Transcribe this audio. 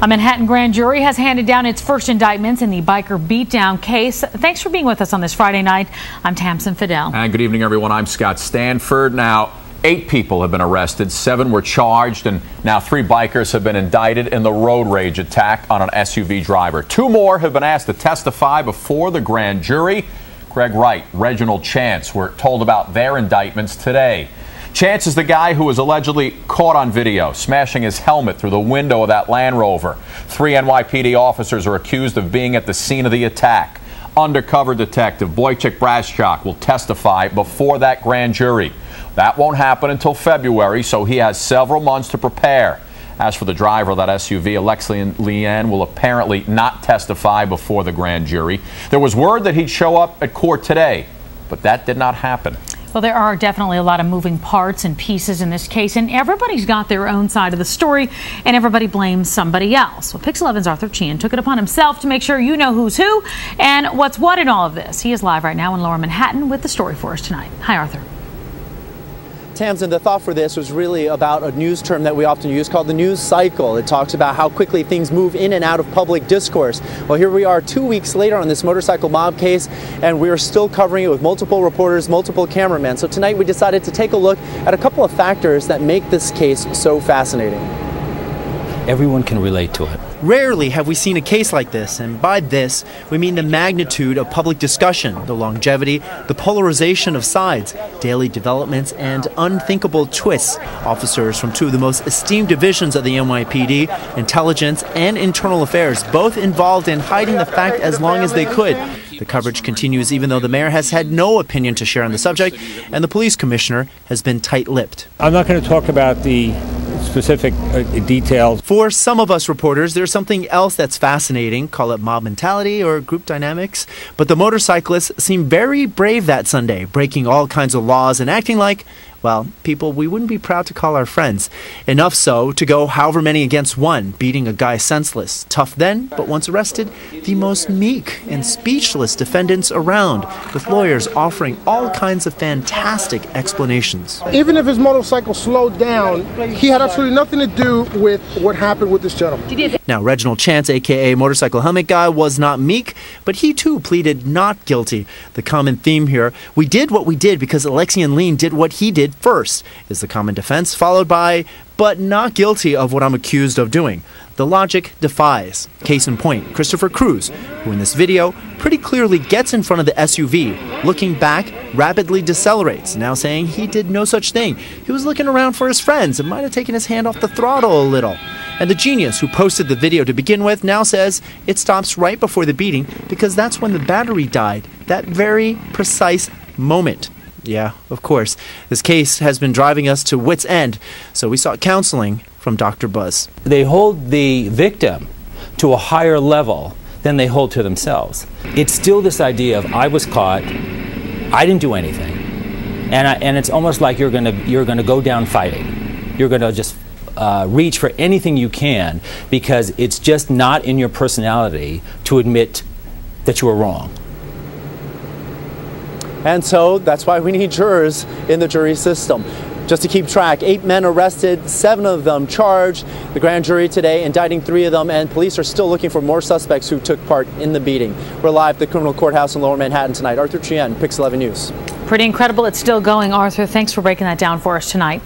A Manhattan grand jury has handed down its first indictments in the biker beatdown case. Thanks for being with us on this Friday night. I'm Tamsin Fidel. And good evening, everyone. I'm Scott Stanford. Now, 8 people have been arrested, 7 were charged, and now 3 bikers have been indicted in the road rage attack on an SUV driver. 2 more have been asked to testify before the grand jury. Greg Wright, Reginald Chance were told about their indictments today. Chance is the guy who was allegedly caught on video smashing his helmet through the window of that Land Rover. 3 NYPD officers are accused of being at the scene of the attack. Undercover detective Wojciech Braszczak will testify before that grand jury. That won't happen until February, so he has several months to prepare. As for the driver of that SUV, Alexander Lien will apparently not testify before the grand jury. There was word that he'd show up at court today, but that did not happen. Well, there are definitely a lot of moving parts and pieces in this case, and everybody's got their own side of the story, and everybody blames somebody else. Well, Pix 11's Arthur Chan took it upon himself to make sure you know who's who and what's what in all of this. He is live right now in Lower Manhattan with the story for us tonight. Hi, Arthur. Tamsin, the thought for this was really about a news term that we often use called the news cycle. It talks about how quickly things move in and out of public discourse. Well, here we are 2 weeks later on this motorcycle mob case, and we are still covering it with multiple reporters, multiple cameramen. So tonight we decided to take a look at a couple of factors that make this case so fascinating. Everyone can relate to it. Rarely have we seen a case like this, and by this, we mean the magnitude of public discussion, the longevity, the polarization of sides, daily developments, and unthinkable twists. Officers from 2 of the most esteemed divisions of the NYPD, Intelligence and Internal Affairs, both involved in hiding the fact as long as they could. The coverage continues even though the mayor has had no opinion to share on the subject, and the police commissioner has been tight-lipped. I'm not going to talk about the specific details. For some of us reporters, there's something else that's fascinating, call it mob mentality or group dynamics. But the motorcyclists seem very brave that Sunday, breaking all kinds of laws and acting like, well, people we wouldn't be proud to call our friends. Enough so to go however many against one, beating a guy senseless. Tough then, but once arrested, the most meek and speechless defendants around, with lawyers offering all kinds of fantastic explanations. Even if his motorcycle slowed down, he had absolutely nothing to do with what happened with this gentleman. Now, Reginald Chance, a.k.a. Motorcycle Helmet Guy, was not meek, but he too pleaded not guilty. The common theme here, we did what we did because Alexander Lien did what he did first, is the common defense, followed by, but not guilty of what I'm accused of doing. The logic defies. Case in point, Christopher Cruz, who in this video pretty clearly gets in front of the SUV, looking back, rapidly decelerates, now saying he did no such thing. He was looking around for his friends and might have taken his hand off the throttle a little. And the genius who posted the video to begin with now says it stops right before the beating because that's when the battery died, that very precise moment. Yeah, of course. This case has been driving us to wit's end, so we sought counseling from Dr. Buzz. They hold the victim to a higher level than they hold to themselves. It's still this idea of I was caught, I didn't do anything, and it's almost like you're gonna go down fighting. You're gonna just reach for anything you can because it's just not in your personality to admit that you were wrong. And so that's why we need jurors in the jury system. Just to keep track, 8 men arrested, 7 of them charged. The grand jury today indicting 3 of them, and police are still looking for more suspects who took part in the beating. We're live at the criminal courthouse in Lower Manhattan tonight. Arthur Chan, Pix 11 News. Pretty incredible. It's still going, Arthur. Thanks for breaking that down for us tonight.